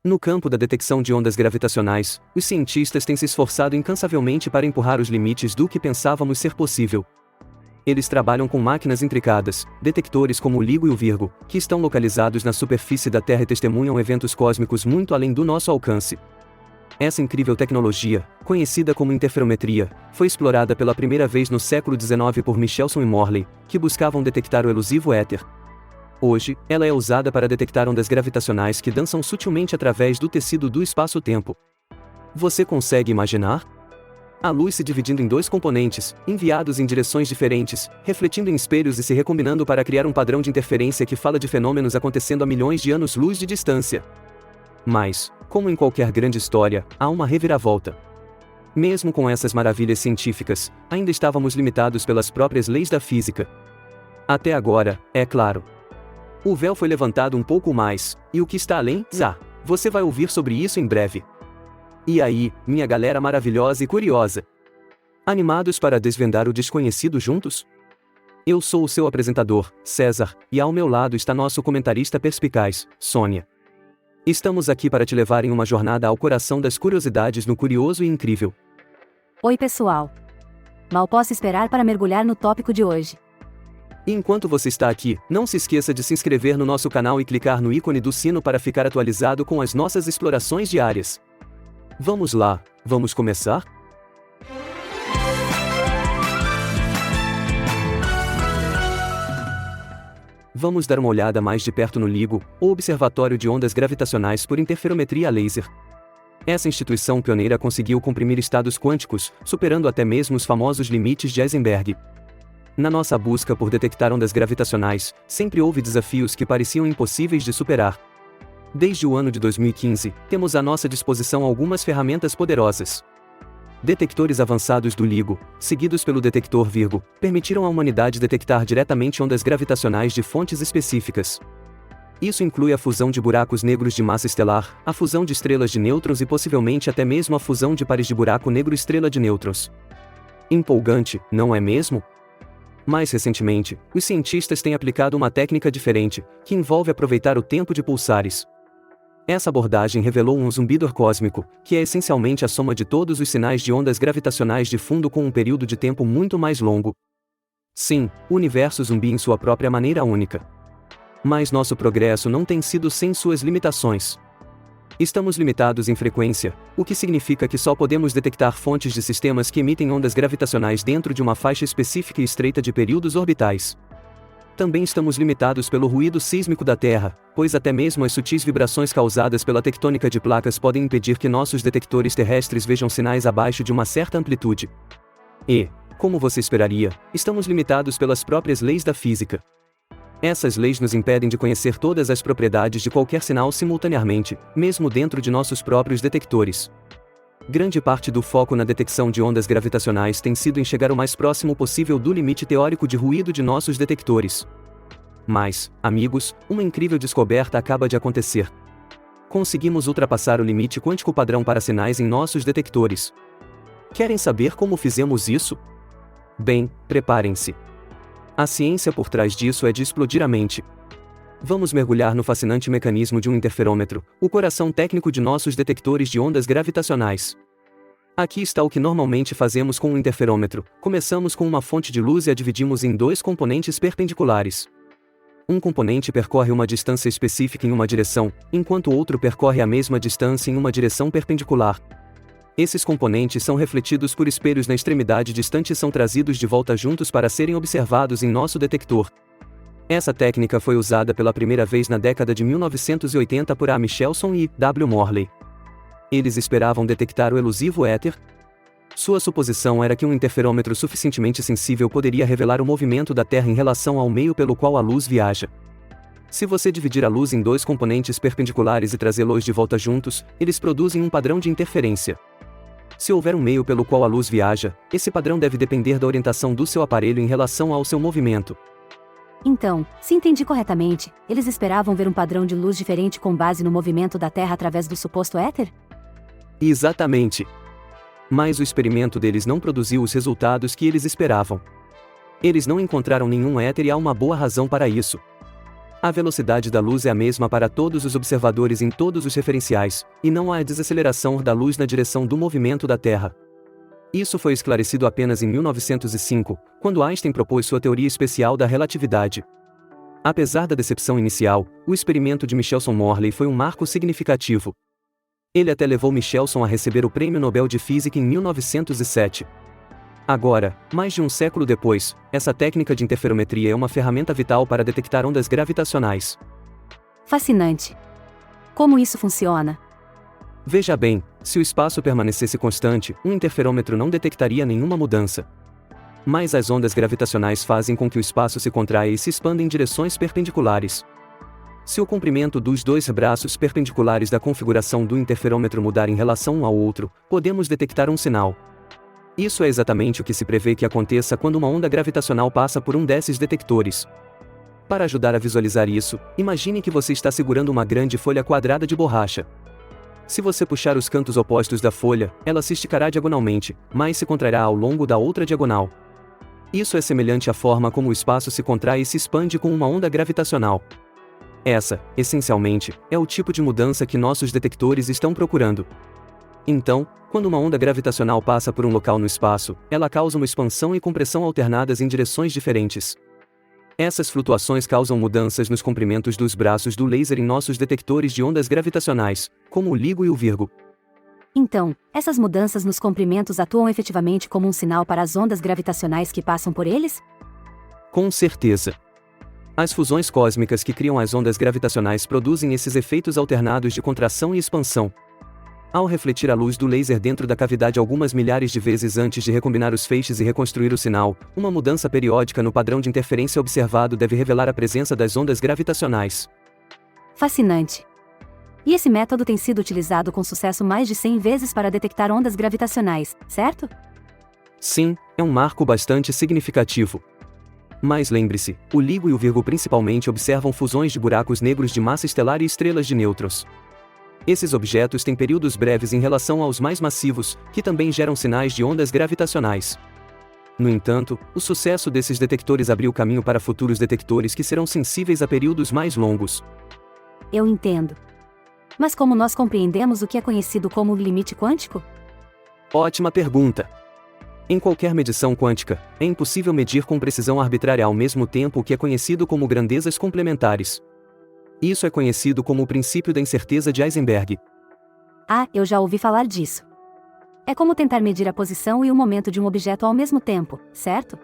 No campo da detecção de ondas gravitacionais, os cientistas têm se esforçado incansavelmente para empurrar os limites do que pensávamos ser possível. Eles trabalham com máquinas intricadas, detectores como o LIGO e o Virgo, que estão localizados na superfície da Terra e testemunham eventos cósmicos muito além do nosso alcance. Essa incrível tecnologia, conhecida como interferometria, foi explorada pela primeira vez no século XIX por Michelson e Morley, que buscavam detectar o elusivo éter. Hoje, ela é usada para detectar ondas gravitacionais que dançam sutilmente através do tecido do espaço-tempo. Você consegue imaginar? A luz se dividindo em dois componentes, enviados em direções diferentes, refletindo em espelhos e se recombinando para criar um padrão de interferência que fala de fenômenos acontecendo a milhões de anos-luz de distância. Mas, como em qualquer grande história, há uma reviravolta. Mesmo com essas maravilhas científicas, ainda estávamos limitados pelas próprias leis da física. Até agora, é claro. O véu foi levantado um pouco mais, e o que está além? Você vai ouvir sobre isso em breve. E aí, minha galera maravilhosa e curiosa? Animados para desvendar o desconhecido juntos? Eu sou o seu apresentador, César, e ao meu lado está nosso comentarista perspicaz, Sônia. Estamos aqui para te levar em uma jornada ao coração das curiosidades no curioso e incrível. Oi pessoal! Mal posso esperar para mergulhar no tópico de hoje. E enquanto você está aqui, não se esqueça de se inscrever no nosso canal e clicar no ícone do sino para ficar atualizado com as nossas explorações diárias. Vamos lá, vamos começar? Vamos dar uma olhada mais de perto no LIGO, o Observatório de Ondas Gravitacionais por Interferometria Laser. Essa instituição pioneira conseguiu comprimir estados quânticos, superando até mesmo os famosos limites de Heisenberg. Na nossa busca por detectar ondas gravitacionais, sempre houve desafios que pareciam impossíveis de superar. Desde o ano de 2015, temos à nossa disposição algumas ferramentas poderosas. Detectores avançados do LIGO, seguidos pelo detector Virgo, permitiram à humanidade detectar diretamente ondas gravitacionais de fontes específicas. Isso inclui a fusão de buracos negros de massa estelar, a fusão de estrelas de nêutrons e possivelmente até mesmo a fusão de pares de buraco negro-estrela de nêutrons. Empolgante, não é mesmo? Mais recentemente, os cientistas têm aplicado uma técnica diferente, que envolve aproveitar o tempo de pulsares. Essa abordagem revelou um zumbidor cósmico, que é essencialmente a soma de todos os sinais de ondas gravitacionais de fundo com um período de tempo muito mais longo. Sim, o universo zumbi em sua própria maneira única. Mas nosso progresso não tem sido sem suas limitações. Estamos limitados em frequência, o que significa que só podemos detectar fontes de sistemas que emitem ondas gravitacionais dentro de uma faixa específica e estreita de períodos orbitais. Também estamos limitados pelo ruído sísmico da Terra, pois até mesmo as sutis vibrações causadas pela tectônica de placas podem impedir que nossos detectores terrestres vejam sinais abaixo de uma certa amplitude. E, como você esperaria, estamos limitados pelas próprias leis da física. Essas leis nos impedem de conhecer todas as propriedades de qualquer sinal simultaneamente, mesmo dentro de nossos próprios detectores. Grande parte do foco na detecção de ondas gravitacionais tem sido em chegar o mais próximo possível do limite teórico de ruído de nossos detectores. Mas, amigos, uma incrível descoberta acaba de acontecer. Conseguimos ultrapassar o limite quântico padrão para sinais em nossos detectores. Querem saber como fizemos isso? Bem, preparem-se. A ciência por trás disso é de explodir a mente. Vamos mergulhar no fascinante mecanismo de um interferômetro, o coração técnico de nossos detectores de ondas gravitacionais. Aqui está o que normalmente fazemos com um interferômetro. Começamos com uma fonte de luz e a dividimos em dois componentes perpendiculares. Um componente percorre uma distância específica em uma direção, enquanto o outro percorre a mesma distância em uma direção perpendicular. Esses componentes são refletidos por espelhos na extremidade distante e são trazidos de volta juntos para serem observados em nosso detector. Essa técnica foi usada pela primeira vez na década de 1980 por A. Michelson e W. Morley. Eles esperavam detectar o elusivo éter. Sua suposição era que um interferômetro suficientemente sensível poderia revelar o movimento da Terra em relação ao meio pelo qual a luz viaja. Se você dividir a luz em dois componentes perpendiculares e trazê-los de volta juntos, eles produzem um padrão de interferência. Se houver um meio pelo qual a luz viaja, esse padrão deve depender da orientação do seu aparelho em relação ao seu movimento. Então, se entendi corretamente, eles esperavam ver um padrão de luz diferente com base no movimento da Terra através do suposto éter? Exatamente. Mas o experimento deles não produziu os resultados que eles esperavam. Eles não encontraram nenhum éter e há uma boa razão para isso. A velocidade da luz é a mesma para todos os observadores em todos os referenciais, e não há desaceleração da luz na direção do movimento da Terra. Isso foi esclarecido apenas em 1905, quando Einstein propôs sua teoria especial da relatividade. Apesar da decepção inicial, o experimento de Michelson-Morley foi um marco significativo. Ele até levou Michelson a receber o Prêmio Nobel de Física em 1907. Agora, mais de um século depois, essa técnica de interferometria é uma ferramenta vital para detectar ondas gravitacionais. Fascinante. Como isso funciona? Veja bem, se o espaço permanecesse constante, um interferômetro não detectaria nenhuma mudança. Mas as ondas gravitacionais fazem com que o espaço se contraia e se expanda em direções perpendiculares. Se o comprimento dos dois braços perpendiculares da configuração do interferômetro mudar em relação um ao outro, podemos detectar um sinal. Isso é exatamente o que se prevê que aconteça quando uma onda gravitacional passa por um desses detectores. Para ajudar a visualizar isso, imagine que você está segurando uma grande folha quadrada de borracha. Se você puxar os cantos opostos da folha, ela se esticará diagonalmente, mas se contrairá ao longo da outra diagonal. Isso é semelhante à forma como o espaço se contrai e se expande com uma onda gravitacional. Essa, essencialmente, é o tipo de mudança que nossos detectores estão procurando. Então, quando uma onda gravitacional passa por um local no espaço, ela causa uma expansão e compressão alternadas em direções diferentes. Essas flutuações causam mudanças nos comprimentos dos braços do laser em nossos detectores de ondas gravitacionais, como o LIGO e o Virgo. Então, essas mudanças nos comprimentos atuam efetivamente como um sinal para as ondas gravitacionais que passam por eles? Com certeza. As fusões cósmicas que criam as ondas gravitacionais produzem esses efeitos alternados de contração e expansão. Ao refletir a luz do laser dentro da cavidade algumas milhares de vezes antes de recombinar os feixes e reconstruir o sinal, uma mudança periódica no padrão de interferência observado deve revelar a presença das ondas gravitacionais. Fascinante. E esse método tem sido utilizado com sucesso mais de 100 vezes para detectar ondas gravitacionais, certo? Sim, é um marco bastante significativo. Mas lembre-se, o LIGO e o Virgo principalmente observam fusões de buracos negros de massa estelar e estrelas de nêutrons. Esses objetos têm períodos breves em relação aos mais massivos, que também geram sinais de ondas gravitacionais. No entanto, o sucesso desses detectores abriu caminho para futuros detectores que serão sensíveis a períodos mais longos. Eu entendo. Mas como nós compreendemos o que é conhecido como limite quântico? Ótima pergunta! Em qualquer medição quântica, é impossível medir com precisão arbitrária ao mesmo tempo o que é conhecido como grandezas complementares. Isso é conhecido como o princípio da incerteza de Heisenberg. Ah, eu já ouvi falar disso. É como tentar medir a posição e o momento de um objeto ao mesmo tempo, certo?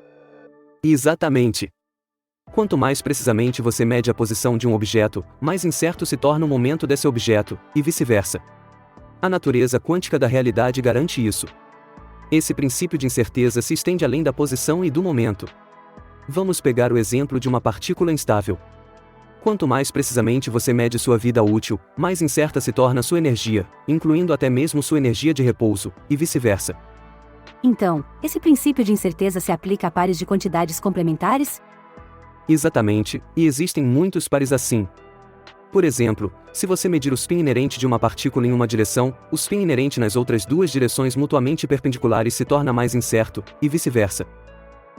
Exatamente. Quanto mais precisamente você mede a posição de um objeto, mais incerto se torna o momento desse objeto, e vice-versa. A natureza quântica da realidade garante isso. Esse princípio de incerteza se estende além da posição e do momento. Vamos pegar o exemplo de uma partícula instável. Quanto mais precisamente você mede sua vida útil, mais incerta se torna sua energia, incluindo até mesmo sua energia de repouso, e vice-versa. Então, esse princípio de incerteza se aplica a pares de quantidades complementares? Exatamente, e existem muitos pares assim. Por exemplo, se você medir o spin inerente de uma partícula em uma direção, o spin inerente nas outras duas direções mutuamente perpendiculares se torna mais incerto, e vice-versa.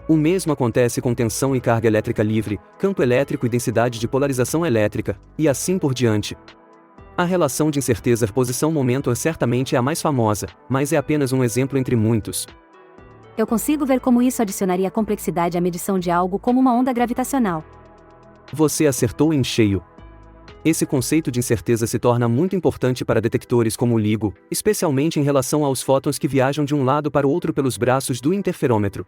O mesmo acontece com tensão e carga elétrica livre, campo elétrico e densidade de polarização elétrica, e assim por diante. A relação de incerteza posição-momento certamente é a mais famosa, mas é apenas um exemplo entre muitos. Eu consigo ver como isso adicionaria complexidade à medição de algo como uma onda gravitacional. Você acertou em cheio. Esse conceito de incerteza se torna muito importante para detectores como o LIGO, especialmente em relação aos fótons que viajam de um lado para o outro pelos braços do interferômetro.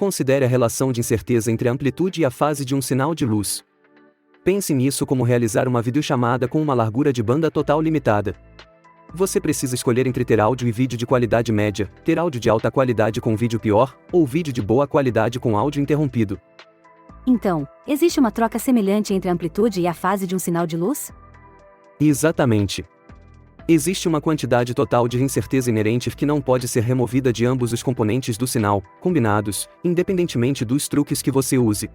Considere a relação de incerteza entre a amplitude e a fase de um sinal de luz. Pense nisso como realizar uma videochamada com uma largura de banda total limitada. Você precisa escolher entre ter áudio e vídeo de qualidade média, ter áudio de alta qualidade com vídeo pior, ou vídeo de boa qualidade com áudio interrompido. Então, existe uma troca semelhante entre a amplitude e a fase de um sinal de luz? Exatamente. Existe uma quantidade total de incerteza inerente que não pode ser removida de ambos os componentes do sinal, combinados, independentemente dos truques que você use.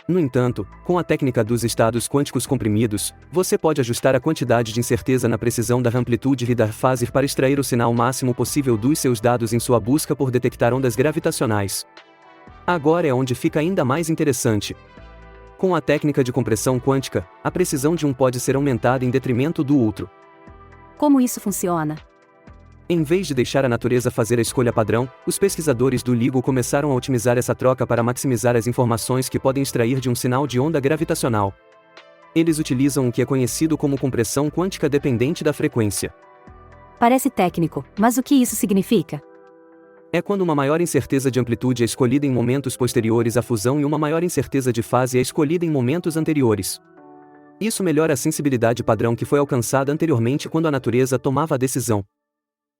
No entanto, com a técnica dos estados quânticos comprimidos, você pode ajustar a quantidade de incerteza na precisão da amplitude e da fase para extrair o sinal máximo possível dos seus dados em sua busca por detectar ondas gravitacionais. Agora é onde fica ainda mais interessante. Com a técnica de compressão quântica, a precisão de um pode ser aumentada em detrimento do outro. Como isso funciona? Em vez de deixar a natureza fazer a escolha padrão, os pesquisadores do LIGO começaram a otimizar essa troca para maximizar as informações que podem extrair de um sinal de onda gravitacional. Eles utilizam o que é conhecido como compressão quântica dependente da frequência. Parece técnico, mas o que isso significa? É quando uma maior incerteza de amplitude é escolhida em momentos posteriores à fusão e uma maior incerteza de fase é escolhida em momentos anteriores. Isso melhora a sensibilidade padrão que foi alcançada anteriormente quando a natureza tomava a decisão.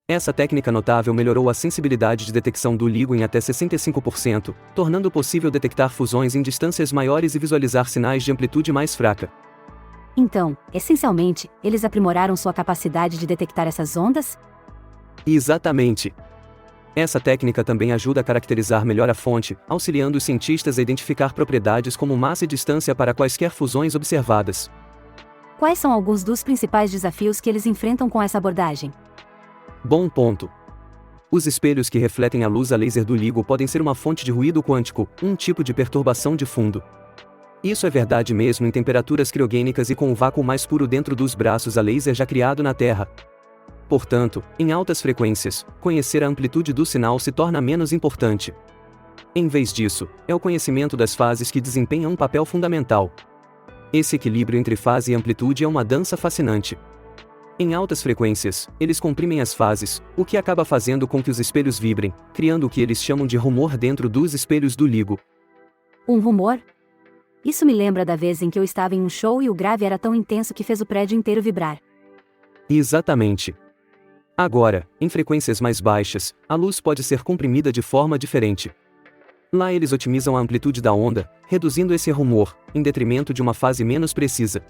Essa técnica notável melhorou a sensibilidade de detecção do LIGO em até 65%, tornando possível detectar fusões em distâncias maiores e visualizar sinais de amplitude mais fraca. Então, essencialmente, eles aprimoraram sua capacidade de detectar essas ondas? Exatamente. Essa técnica também ajuda a caracterizar melhor a fonte, auxiliando os cientistas a identificar propriedades como massa e distância para quaisquer fusões observadas. Quais são alguns dos principais desafios que eles enfrentam com essa abordagem? Bom ponto. Os espelhos que refletem a luz a laser do LIGO podem ser uma fonte de ruído quântico, um tipo de perturbação de fundo. Isso é verdade mesmo em temperaturas criogênicas e com o vácuo mais puro dentro dos braços a laser já criado na Terra. Portanto, em altas frequências, conhecer a amplitude do sinal se torna menos importante. Em vez disso, é o conhecimento das fases que desempenha um papel fundamental. Esse equilíbrio entre fase e amplitude é uma dança fascinante. Em altas frequências, eles comprimem as fases, o que acaba fazendo com que os espelhos vibrem, criando o que eles chamam de rumor dentro dos espelhos do LIGO. Um rumor? Isso me lembra da vez em que eu estava em um show e o grave era tão intenso que fez o prédio inteiro vibrar. Exatamente. Agora, em frequências mais baixas, a luz pode ser comprimida de forma diferente. Lá eles otimizam a amplitude da onda, reduzindo esse rumor, em detrimento de uma fase menos precisa.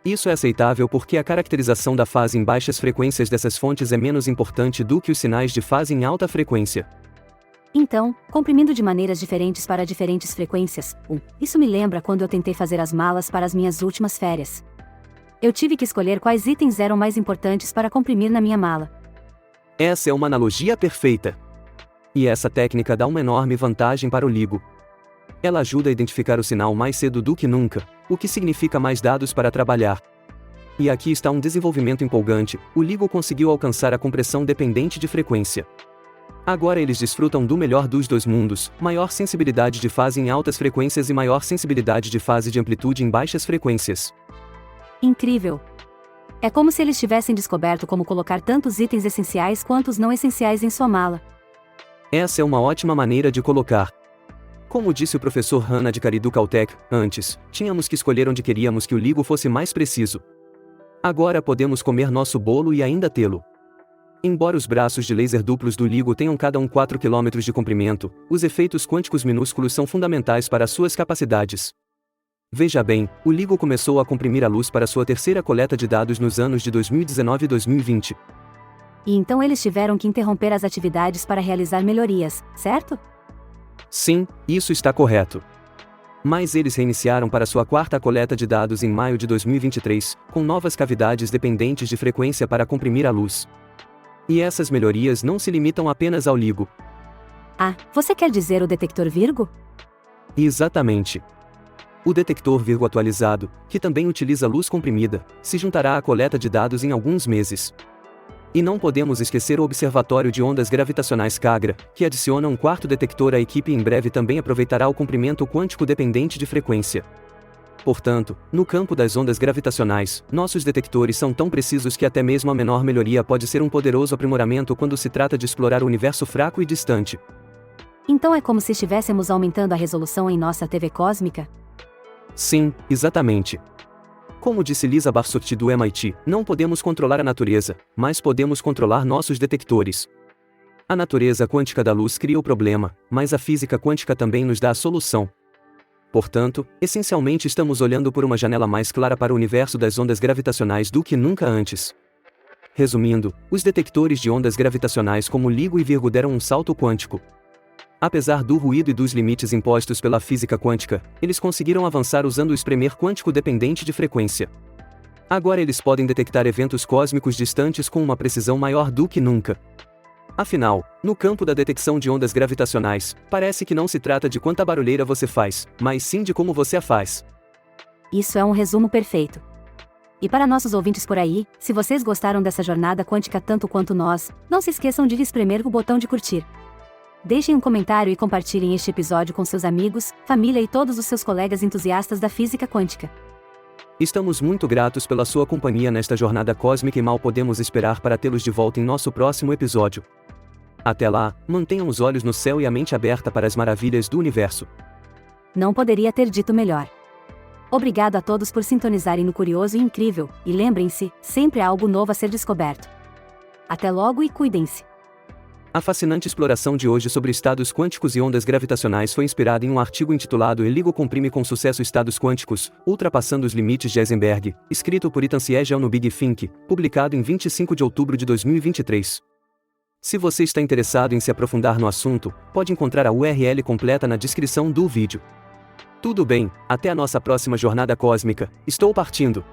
Isso é aceitável porque a caracterização da fase em baixas frequências dessas fontes é menos importante do que os sinais de fase em alta frequência. Então, comprimindo de maneiras diferentes para diferentes frequências. Isso me lembra quando eu tentei fazer as malas para as minhas últimas férias. Eu tive que escolher quais itens eram mais importantes para comprimir na minha mala. Essa é uma analogia perfeita. E essa técnica dá uma enorme vantagem para o LIGO. Ela ajuda a identificar o sinal mais cedo do que nunca, o que significa mais dados para trabalhar. E aqui está um desenvolvimento empolgante: o LIGO conseguiu alcançar a compressão dependente de frequência. Agora eles desfrutam do melhor dos dois mundos: maior sensibilidade de fase em altas frequências e maior sensibilidade de fase de amplitude em baixas frequências. Incrível! É como se eles tivessem descoberto como colocar tantos itens essenciais quanto os não essenciais em sua mala. Essa é uma ótima maneira de colocar. Como disse o professor Hanna de Cari do Caltech, antes, tínhamos que escolher onde queríamos que o LIGO fosse mais preciso. Agora podemos comer nosso bolo e ainda tê-lo. Embora os braços de laser duplos do LIGO tenham cada um 4 km de comprimento, os efeitos quânticos minúsculos são fundamentais para suas capacidades. Veja bem, o LIGO começou a comprimir a luz para sua terceira coleta de dados nos anos de 2019 e 2020. E então eles tiveram que interromper as atividades para realizar melhorias, certo? Sim, isso está correto. Mas eles reiniciaram para sua quarta coleta de dados em maio de 2023, com novas cavidades dependentes de frequência para comprimir a luz. E essas melhorias não se limitam apenas ao LIGO. Ah, você quer dizer o detector Virgo? Exatamente. O detector Virgo atualizado, que também utiliza luz comprimida, se juntará à coleta de dados em alguns meses. E não podemos esquecer o Observatório de Ondas Gravitacionais CAGRA, que adiciona um quarto detector. A equipe em breve também aproveitará o comprimento quântico dependente de frequência. Portanto, no campo das ondas gravitacionais, nossos detectores são tão precisos que até mesmo a menor melhoria pode ser um poderoso aprimoramento quando se trata de explorar o universo fraco e distante. Então é como se estivéssemos aumentando a resolução em nossa TV cósmica? Sim, exatamente. Como disse Lisa Barsotti do MIT, não podemos controlar a natureza, mas podemos controlar nossos detectores. A natureza quântica da luz cria o problema, mas a física quântica também nos dá a solução. Portanto, essencialmente estamos olhando por uma janela mais clara para o universo das ondas gravitacionais do que nunca antes. Resumindo, os detectores de ondas gravitacionais como LIGO e Virgo deram um salto quântico. Apesar do ruído e dos limites impostos pela física quântica, eles conseguiram avançar usando o espremer quântico dependente de frequência. Agora eles podem detectar eventos cósmicos distantes com uma precisão maior do que nunca. Afinal, no campo da detecção de ondas gravitacionais, parece que não se trata de quanta barulheira você faz, mas sim de como você a faz. Isso é um resumo perfeito. E para nossos ouvintes por aí, se vocês gostaram dessa jornada quântica tanto quanto nós, não se esqueçam de espremer o botão de curtir. Deixem um comentário e compartilhem este episódio com seus amigos, família e todos os seus colegas entusiastas da física quântica. Estamos muito gratos pela sua companhia nesta jornada cósmica e mal podemos esperar para tê-los de volta em nosso próximo episódio. Até lá, mantenham os olhos no céu e a mente aberta para as maravilhas do universo. Não poderia ter dito melhor. Obrigado a todos por sintonizarem no Curioso e Incrível, e lembrem-se, sempre há algo novo a ser descoberto. Até logo e cuidem-se. A fascinante exploração de hoje sobre estados quânticos e ondas gravitacionais foi inspirada em um artigo intitulado LIGO comprime com sucesso estados quânticos, ultrapassando os limites de Heisenberg, escrito por Ethan Siegel no Big Think, publicado em 25 de outubro de 2023. Se você está interessado em se aprofundar no assunto, pode encontrar a URL completa na descrição do vídeo. Tudo bem, até a nossa próxima jornada cósmica, estou partindo!